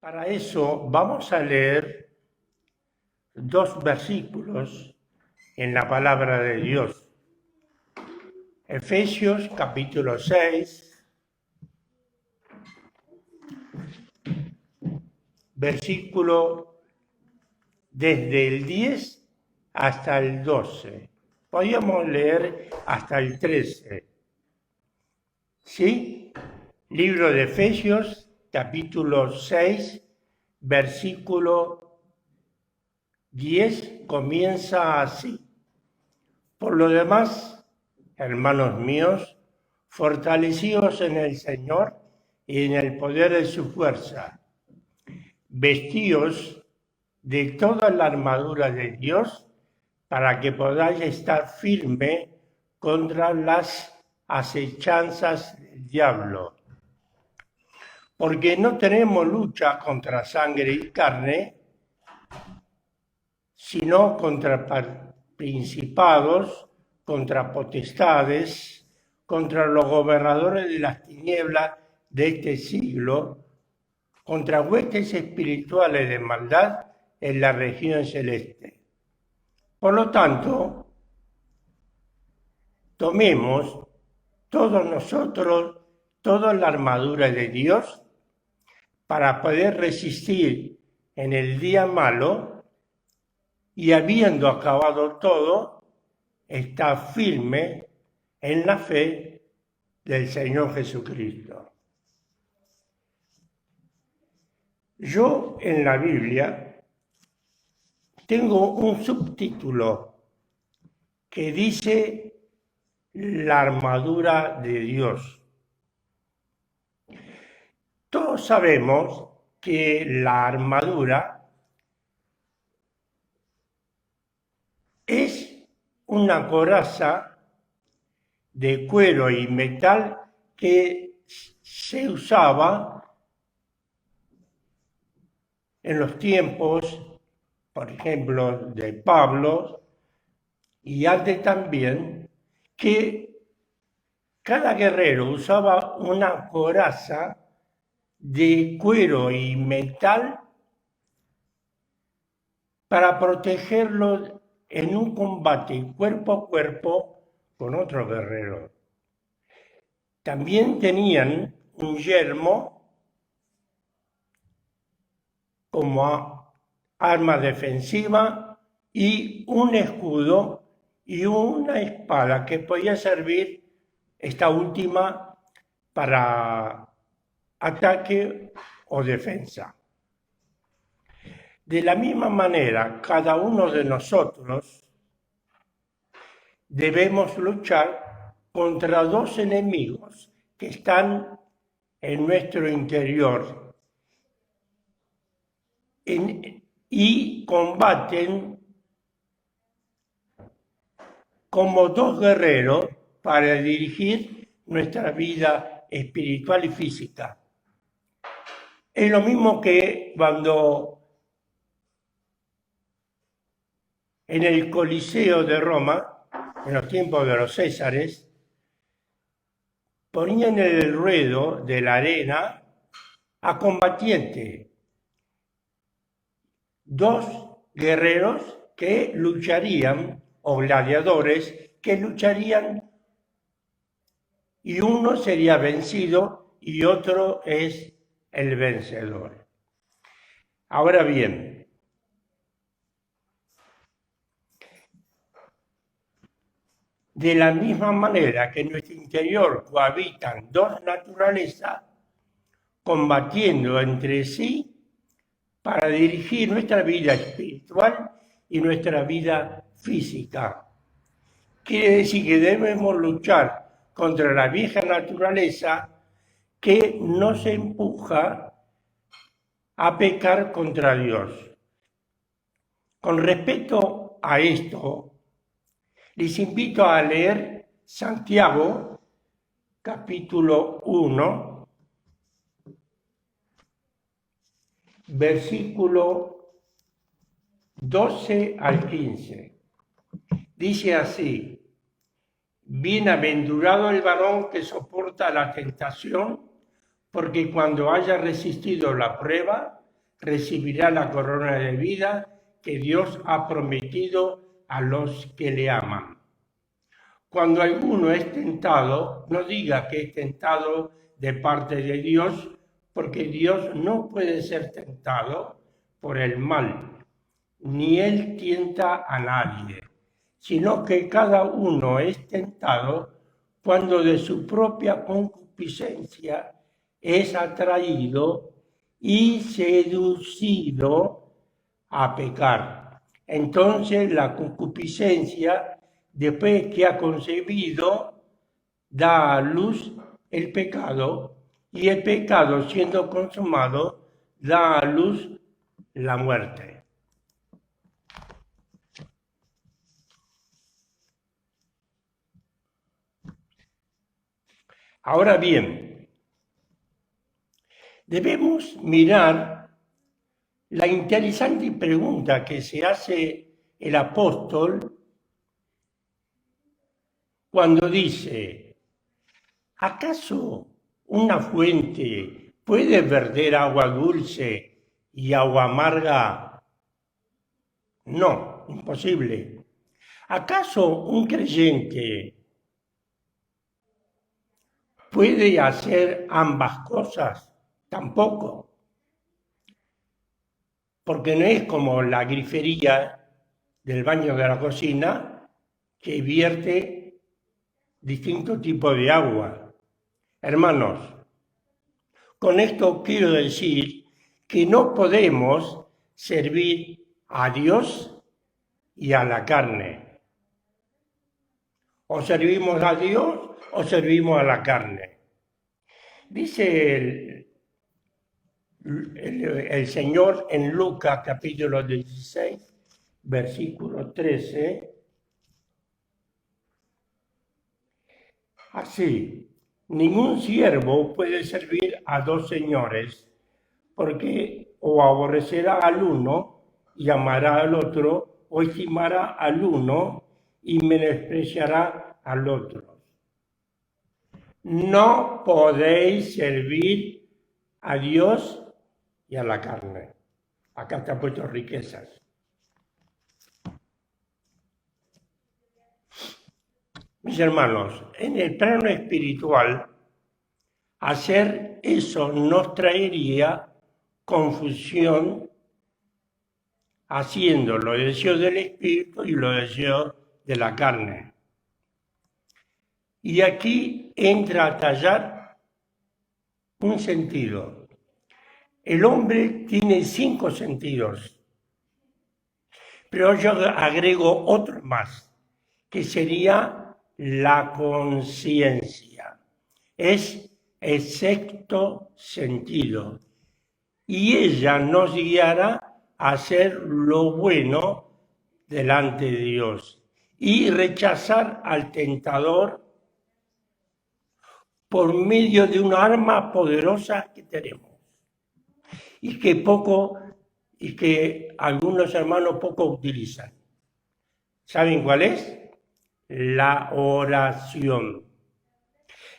Para eso vamos a leer dos versículos en la palabra de Dios. Efesios capítulo 6, versículo desde el 10 hasta el 12. Podríamos leer hasta el 13. ¿Sí? Libro de Efesios, capítulo 6, versículo 10, comienza así. Por lo demás, hermanos míos, fortalecidos en el Señor y en el poder de su fuerza, vestíos de toda la armadura de Dios para que podáis estar firme contra las acechanzas del diablo. Porque no tenemos lucha contra sangre y carne, sino contra principados, contra potestades, contra los gobernadores de las tinieblas de este siglo, contra huestes espirituales de maldad en la región celeste. Por lo tanto, tomemos todos nosotros toda la armadura de Dios para poder resistir en el día malo y habiendo acabado todo, está firme en la fe del Señor Jesucristo. Yo en la Biblia tengo un subtítulo que dice la armadura de Dios. Todos sabemos que la armadura es una coraza de cuero y metal que se usaba en los tiempos, por ejemplo, de Pablo, y antes también, que cada guerrero usaba una coraza de cuero y metal para protegerlo en un combate cuerpo a cuerpo con otro guerrero. También tenían un yelmo como arma defensiva y un escudo y una espada que podía servir, esta última, para ataque o defensa. De la misma manera, cada uno de nosotros debemos luchar contra dos enemigos que están en nuestro interior y combaten como dos guerreros para dirigir nuestra vida espiritual y física. Es lo mismo que cuando en el Coliseo de Roma, en los tiempos de los Césares, ponían en el ruedo de la arena a combatientes, dos guerreros que lucharían, o gladiadores que lucharían, y uno sería vencido y otro es el vencedor. Ahora bien, de la misma manera que en nuestro interior cohabitan dos naturalezas, combatiendo entre sí para dirigir nuestra vida espiritual y nuestra vida física. Quiere decir que debemos luchar contra la vieja naturaleza que nos empuja a pecar contra Dios. Con respecto a esto, les invito a leer Santiago, capítulo 1, versículo 12 al 15. Dice así: bienaventurado el varón que soporta la tentación, porque cuando haya resistido la prueba, recibirá la corona de vida que Dios ha prometido a los que le aman. Cuando alguno es tentado, no diga que es tentado de parte de Dios, porque Dios no puede ser tentado por el mal, ni Él tienta a nadie, sino que cada uno es tentado cuando de su propia concupiscencia es atraído y seducido a pecar. Entonces la concupiscencia, después que ha concebido, da a luz el pecado, y el pecado, siendo consumado, da a luz la muerte. Ahora bien, debemos mirar la interesante pregunta que se hace el apóstol cuando dice: ¿acaso una fuente puede verter agua dulce y agua amarga? No, imposible. ¿Acaso un creyente puede hacer ambas cosas? Tampoco. Porque no es como la grifería del baño de la cocina que vierte distintos tipos de agua. Hermanos, con esto quiero decir que no podemos servir a Dios y a la carne. O servimos a Dios o servimos a la carne. Dice el Señor en Lucas capítulo 16, versículo 13, así: ningún siervo puede servir a dos señores, porque o aborrecerá al uno y amará al otro, o estimará al uno y menospreciará al otro. No podéis servir a Dios y a la carne. Acá está puesto riquezas. Mis hermanos, en el plano espiritual, hacer eso nos traería confusión, haciendo los deseos del espíritu y los deseos de la carne. Y aquí entra a tallar un sentido. El hombre tiene 5 sentidos, pero yo agrego otro más, que sería la conciencia. Es el sexto sentido, y ella nos guiará a hacer lo bueno delante de Dios y rechazar al tentador por medio de una arma poderosa que tenemos y que algunos hermanos poco utilizan. ¿Saben cuál es? La oración.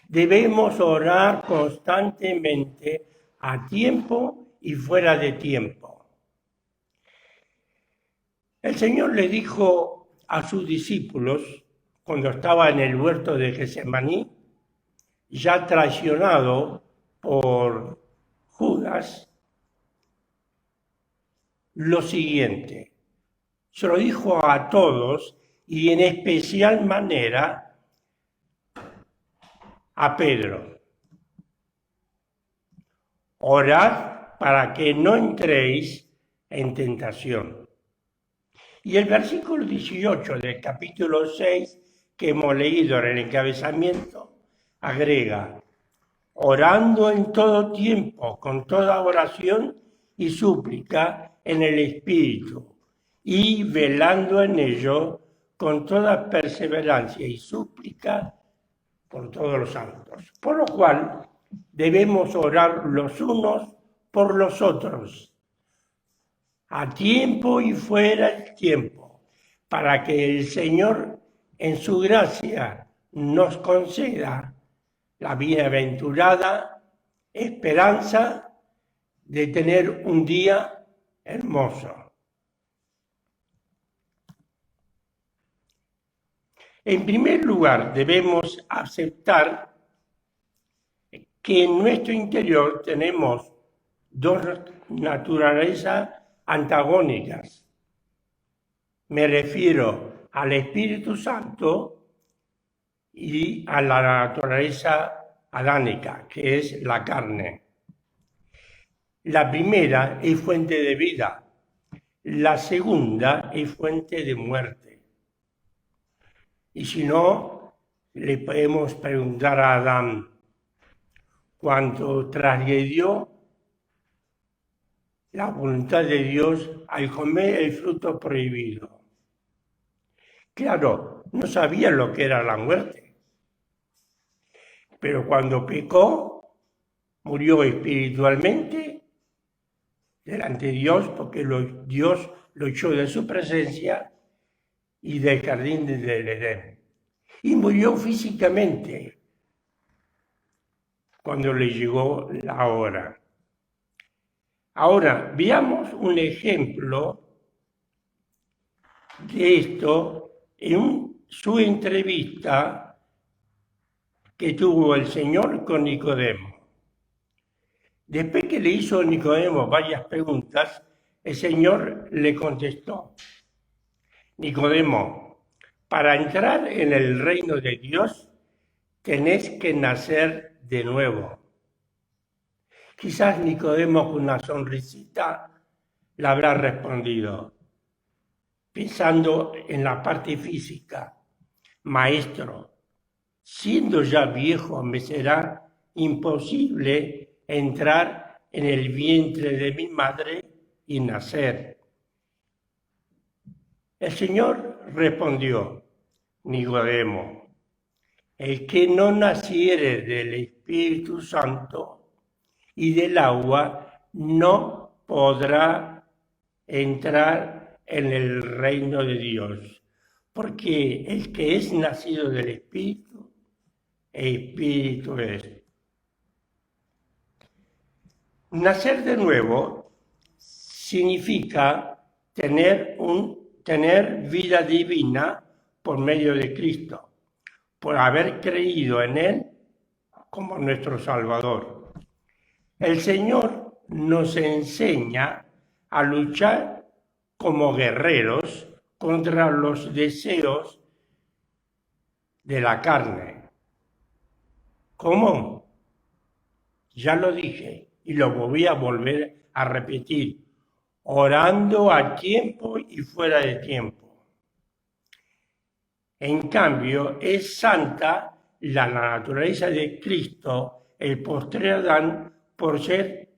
Debemos orar constantemente, a tiempo y fuera de tiempo. El Señor le dijo a sus discípulos, cuando estaba en el huerto de Getsemaní, ya traicionado por Judas, lo siguiente. Se lo dijo a todos y en especial manera a Pedro: orad para que no entréis en tentación. Y el versículo 18 del capítulo 6 que hemos leído en el encabezamiento agrega: orando en todo tiempo, con toda oración y súplica en el Espíritu, y velando en ello con toda perseverancia y súplica por todos los santos. Por lo cual debemos orar los unos por los otros, a tiempo y fuera del tiempo, para que el Señor en su gracia nos conceda la bienaventurada esperanza de tener un día hermoso. En primer lugar, debemos aceptar que en nuestro interior tenemos dos naturalezas antagónicas. Me refiero al Espíritu Santo y a la naturaleza adánica, que es la carne. La primera es fuente de vida, la segunda es fuente de muerte. Y si no, le podemos preguntar a Adán, cuando transgredió la voluntad de Dios al comer el fruto prohibido. Claro, no sabía lo que era la muerte, pero cuando pecó, murió espiritualmente delante de Dios, porque Dios lo echó de su presencia y del jardín del Edén. Y murió físicamente cuando le llegó la hora. Ahora, veamos un ejemplo de esto en su entrevista que tuvo el Señor con Nicodemo. Después que le hizo a Nicodemo varias preguntas, el Señor le contestó: Nicodemo, para entrar en el reino de Dios tenés que nacer de nuevo. Quizás Nicodemo con una sonrisita le habrá respondido, pensando en la parte física: Maestro, siendo ya viejo me será imposible entrar en el vientre de mi madre y nacer. El Señor respondió: Nicodemo, el que no naciere del Espíritu Santo y del agua no podrá entrar en el reino de Dios, porque el que es nacido del Espíritu, Espíritu es. Nacer de nuevo significa tener vida divina por medio de Cristo, por haber creído en Él como nuestro Salvador. El Señor nos enseña a luchar como guerreros contra los deseos de la carne. ¿Cómo? Ya lo dije y lo voy a volver a repetir: orando a tiempo y fuera de tiempo. En cambio, es santa la naturaleza de Cristo, el postrer Adán, por ser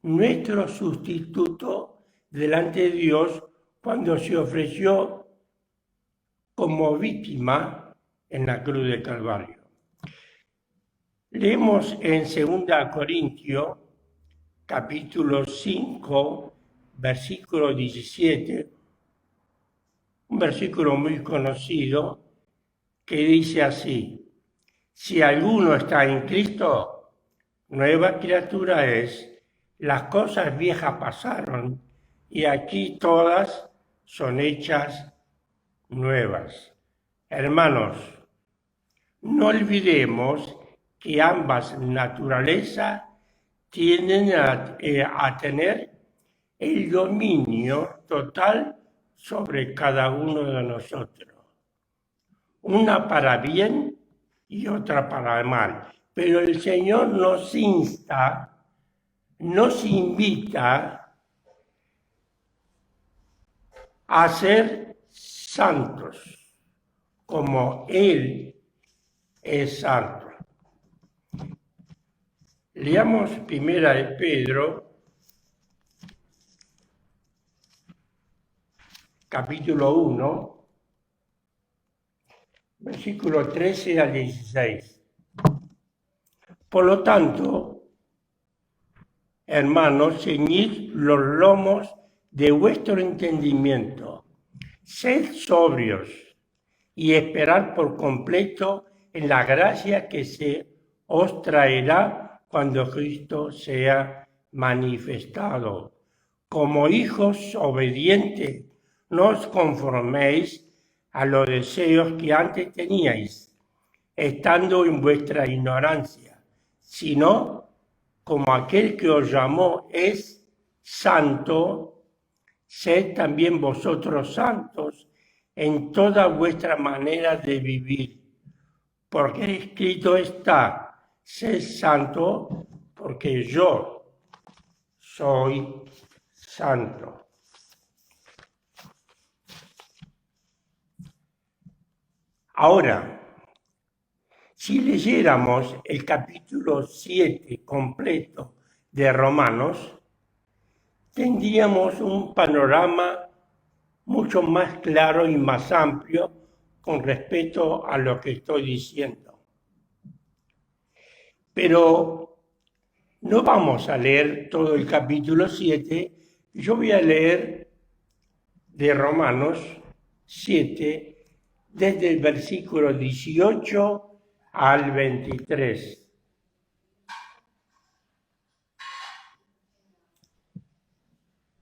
nuestro sustituto delante de Dios cuando se ofreció como víctima en la cruz de Calvario. Leemos en 2 Corintios, capítulo 5, versículo 17, un versículo muy conocido que dice así: si alguno está en Cristo, nueva criatura es, las cosas viejas pasaron y aquí todas son hechas nuevas. Hermanos, no olvidemos que ambas naturalezas tienden a tener el dominio total sobre cada uno de nosotros. Una para bien y otra para mal. Pero el Señor nos insta, nos invita a ser santos, como Él es santo. Leamos 1 de Pedro, capítulo 1, versículo 13 al 16. Por lo tanto, hermanos, ceñid los lomos de vuestro entendimiento, sed sobrios y esperad por completo en la gracia que se os traerá cuando Cristo sea manifestado. Como hijos obedientes, no os conforméis a los deseos que antes teníais, estando en vuestra ignorancia, sino como aquel que os llamó es santo, sed también vosotros santos en toda vuestra manera de vivir, porque escrito está, sed santo, porque yo soy santo. Ahora, si leyéramos el capítulo 7 completo de Romanos, tendríamos un panorama mucho más claro y más amplio con respecto a lo que estoy diciendo. Pero no vamos a leer todo el capítulo 7, yo voy a leer de Romanos 7 desde el versículo 18 al 23.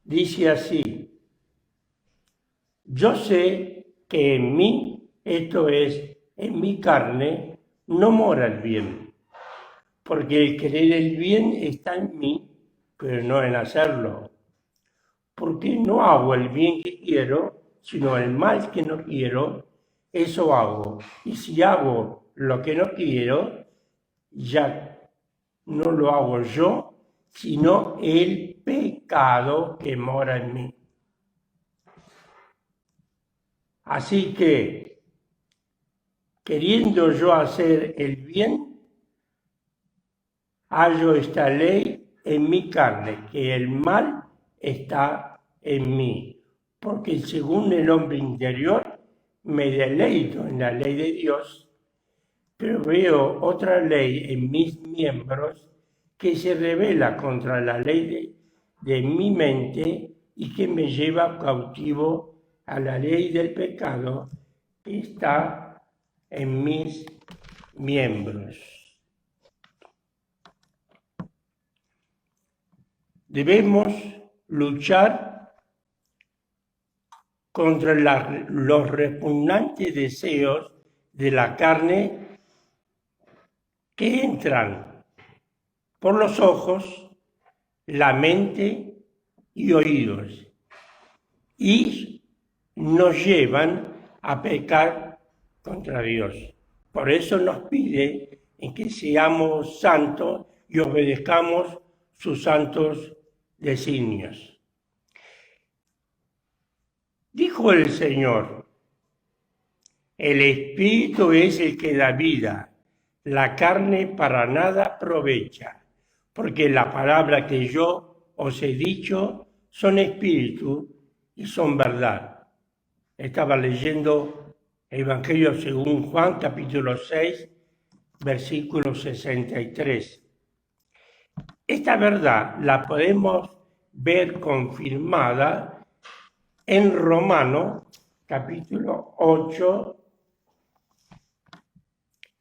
Dice así: yo sé que en mí, esto es, en mi carne, no mora el bien, porque el querer el bien está en mí, pero no en hacerlo. Porque no hago el bien que quiero, sino el mal que no quiero, eso hago. Y si hago lo que no quiero, ya no lo hago yo, sino el pecado que mora en mí. Así que, queriendo yo hacer el bien, hallo esta ley en mi carne, que el mal está en mí, porque según el hombre interior me deleito en la ley de Dios, pero veo otra ley en mis miembros que se revela contra la ley de mi mente y que me lleva cautivo a la ley del pecado que está en mis miembros. Debemos luchar contra los repugnantes deseos de la carne que entran por los ojos, la mente y oídos y nos llevan a pecar contra Dios. Por eso nos pide en que seamos santos y obedezcamos sus santos designios. Dijo el Señor: el Espíritu es el que da vida, la carne para nada aprovecha, porque la palabra que yo os he dicho son espíritu y son verdad. Estaba leyendo el Evangelio según Juan, capítulo 6, versículo 63. Esta verdad la podemos ver confirmada en Romanos, capítulo 8,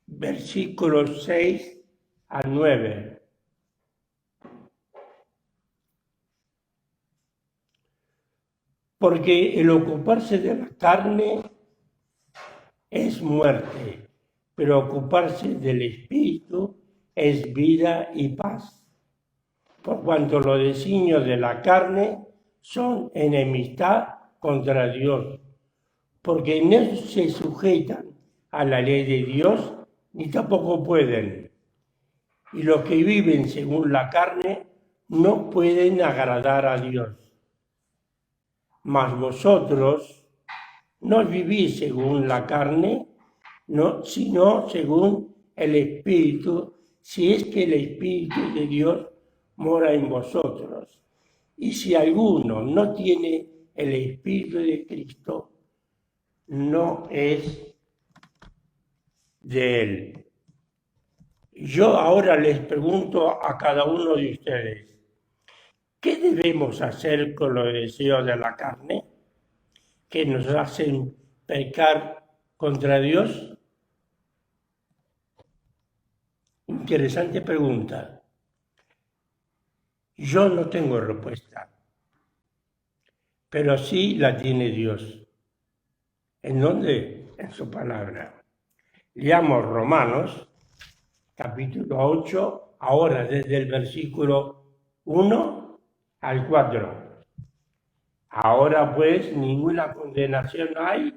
versículos 6 a 9. Porque el ocuparse de la carne es muerte, pero ocuparse del espíritu es vida y paz. Por cuanto los designios de la carne son enemistad contra Dios, porque no se sujetan a la ley de Dios, ni tampoco pueden. Y los que viven según la carne no pueden agradar a Dios. Mas vosotros no vivís según la carne, no, sino según el Espíritu, si es que el Espíritu de Dios mora en vosotros. Y si alguno no tiene el Espíritu de Cristo, no es de él. Yo ahora les pregunto a cada uno de ustedes: ¿qué debemos hacer con los deseos de la carne que nos hacen pecar contra Dios? Interesante pregunta. Yo no tengo respuesta, pero sí la tiene Dios. ¿En dónde? En su palabra. Leamos Romanos, capítulo 8, ahora desde el versículo 1 al 4. Ahora pues ninguna condenación hay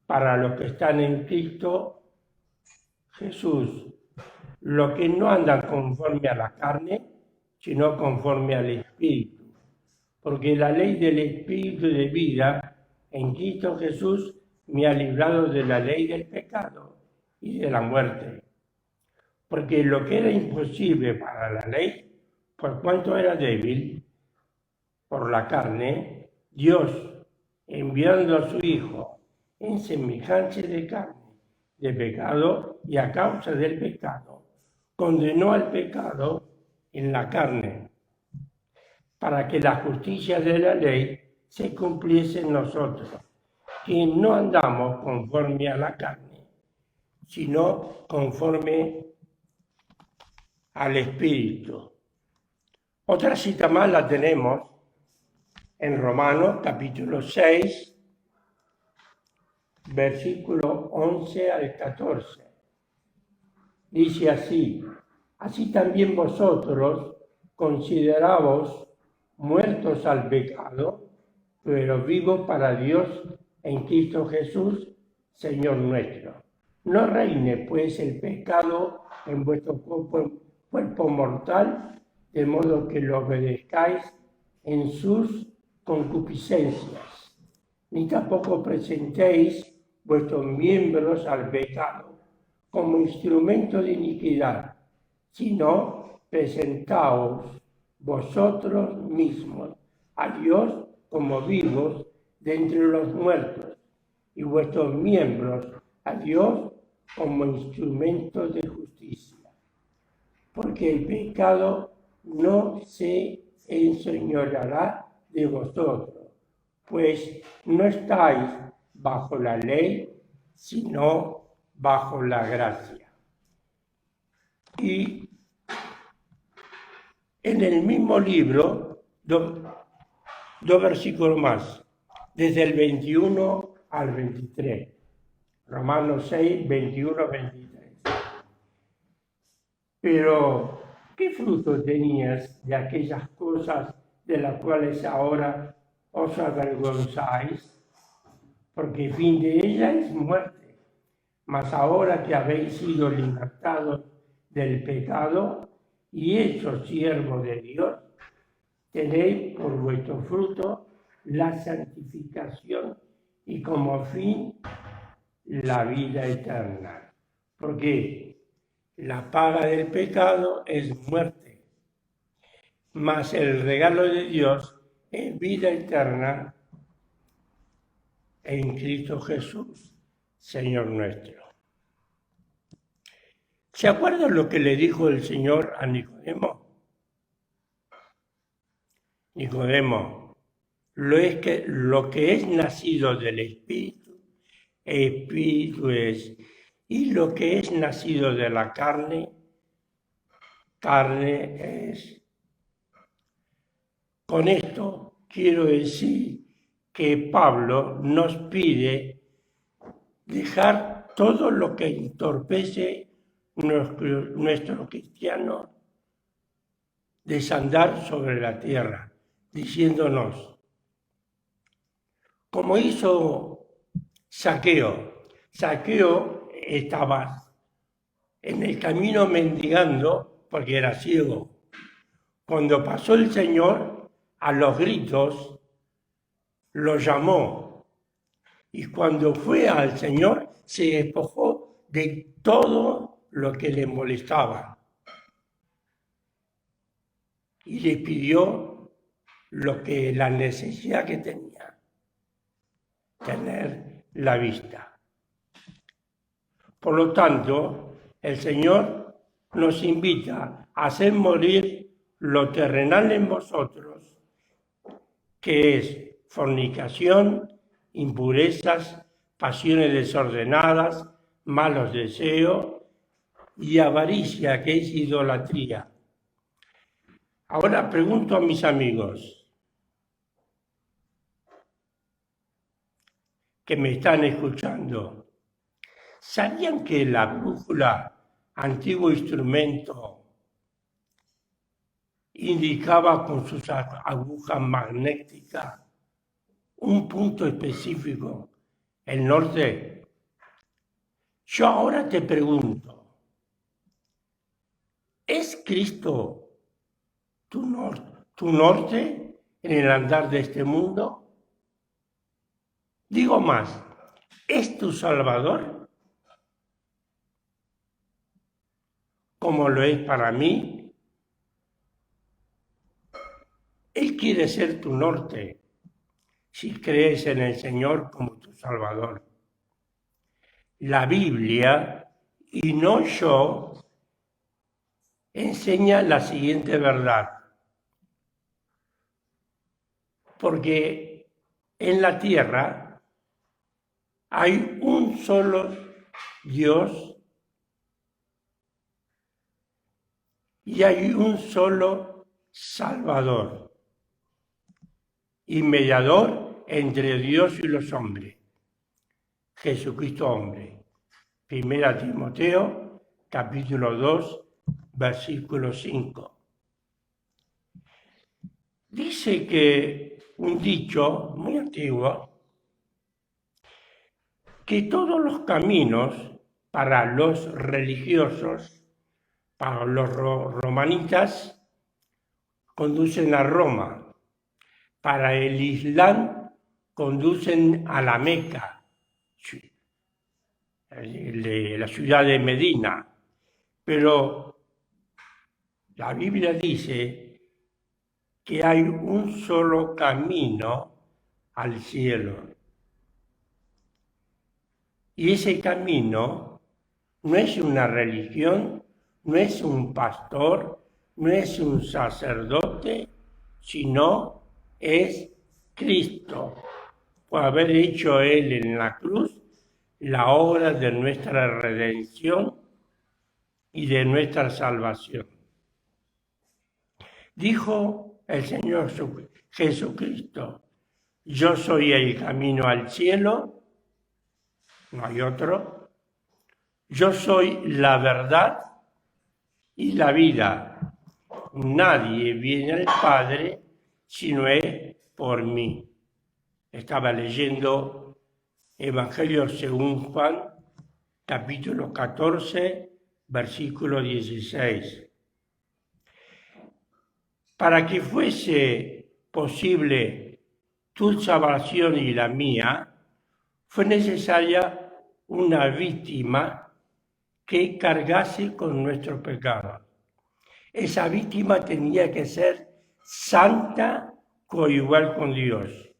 para los que están en Cristo Jesús, los que no andan conforme a la carne, sino conforme al Espíritu. Porque la ley del Espíritu de vida en Cristo Jesús me ha librado de la ley del pecado y de la muerte. Porque lo que era imposible para la ley, por cuanto era débil por la carne, Dios, enviando a su Hijo en semejanza de carne, de pecado, y a causa del pecado, condenó al pecado en la carne, para que la justicia de la ley se cumpliese en nosotros, que no andamos conforme a la carne, sino conforme al Espíritu. Otra cita más la tenemos en Romanos capítulo 6, versículo 11 al 14. Dice así: así también vosotros consideraos muertos al pecado, pero vivos para Dios en Cristo Jesús, Señor nuestro. No reine pues el pecado en vuestro cuerpo mortal, de modo que lo obedezcáis en sus concupiscencias, ni tampoco presentéis vuestros miembros al pecado como instrumento de iniquidad, sino presentaos vosotros mismos a Dios como vivos de entre los muertos, y vuestros miembros a Dios como instrumentos de justicia. Porque el pecado no se enseñoreará de vosotros, pues no estáis bajo la ley, sino bajo la gracia. Y en el mismo libro, dos versículos más, desde el 21 al 23, Romanos 6, 21, 23. Pero, ¿qué fruto tenías de aquellas cosas de las cuales ahora os avergonzáis? Porque el fin de ellas es muerte. Mas ahora que habéis sido libertados del pecado y hechos siervos de Dios, tenéis por vuestro fruto la santificación y como fin la vida eterna. Porque la paga del pecado es muerte, mas el regalo de Dios es vida eterna en Cristo Jesús, Señor nuestro. ¿Se acuerdan lo que le dijo el Señor a Nicodemo? Nicodemo, lo que es nacido del Espíritu, Espíritu es, y lo que es nacido de la carne, carne es. Con esto quiero decir que Pablo nos pide dejar todo lo que entorpece nuestro cristiano desandar sobre la tierra, diciéndonos, como hizo Zaqueo. Zaqueo estaba en el camino mendigando porque era ciego. Cuando pasó el Señor, a los gritos, lo llamó. Y cuando fue al Señor, se despojó de todo lo que le molestaba. Y le pidió la necesidad que tenía, tener la vista. Por lo tanto, el Señor nos invita a hacer morir lo terrenal en vosotros, que es fornicación, impurezas, pasiones desordenadas, malos deseos y avaricia, que es idolatría. Ahora pregunto a mis amigos que me están escuchando, ¿sabían que la brújula, antiguo instrumento, indicaba con sus agujas magnéticas un punto específico, el norte? Yo ahora te pregunto, ¿es Cristo tu norte en el andar de este mundo? Digo más, ¿es tu Salvador? Como lo es para mí. Él quiere ser tu norte si crees en el Señor como tu Salvador. La Biblia, y no yo, enseña la siguiente verdad. Porque en la tierra hay un solo Dios y hay un solo Salvador y mediador entre Dios y los hombres, Jesucristo hombre. Primera Timoteo, capítulo 2, versículo 5. Dice que un dicho muy antiguo, que todos los caminos para los religiosos, para los romanitas, conducen a Roma. Para el Islam, conducen a la Meca, la ciudad de Medina. Pero la Biblia dice que hay un solo camino al cielo. Y ese camino no es una religión, no es un pastor, no es un sacerdote, sino es Cristo, por haber hecho Él en la cruz la obra de nuestra redención y de nuestra salvación. Dijo el Señor Jesucristo, yo soy el camino al cielo, no hay otro, yo soy la verdad y la vida. Nadie viene al Padre si no es por mí. Estaba leyendo Evangelio según Juan, capítulo 14, versículo 16. Para que fuese posible tu salvación y la mía, fue necesaria una víctima que cargase con nuestro pecado. Esa víctima tenía que ser santa, coigual con Dios.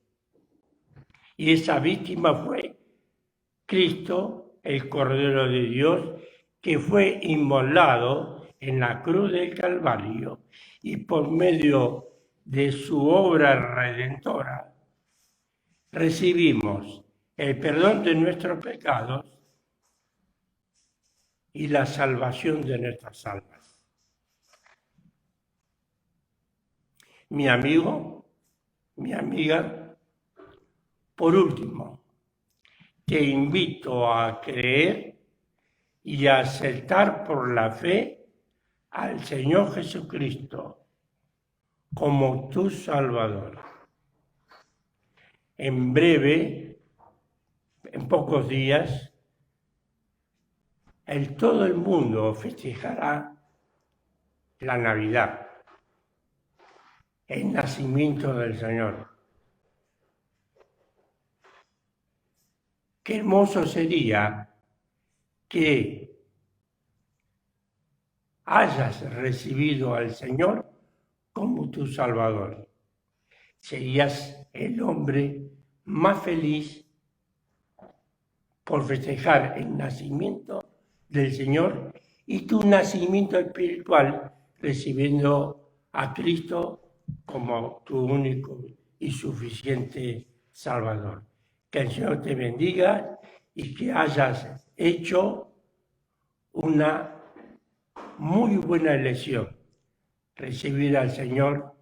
Y esa víctima fue Cristo, el Cordero de Dios, que fue inmolado en la cruz del Calvario y por medio de su obra redentora recibimos el perdón de nuestros pecados y la salvación de nuestras almas. Mi amigo, mi amiga, por último, te invito a creer y a aceptar por la fe al Señor Jesucristo como tu Salvador. En breve, en pocos días, todo el mundo festejará la Navidad, el nacimiento del Señor. Qué hermoso sería que hayas recibido al Señor como tu Salvador. Serías el hombre más feliz por festejar el nacimiento del Señor y tu nacimiento espiritual recibiendo a Cristo como tu único y suficiente Salvador. Que el Señor te bendiga y que hayas hecho una muy buena elección recibir al Señor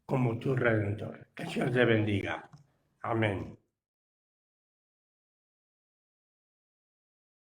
como tu Redentor. Que el Señor te bendiga. Amén.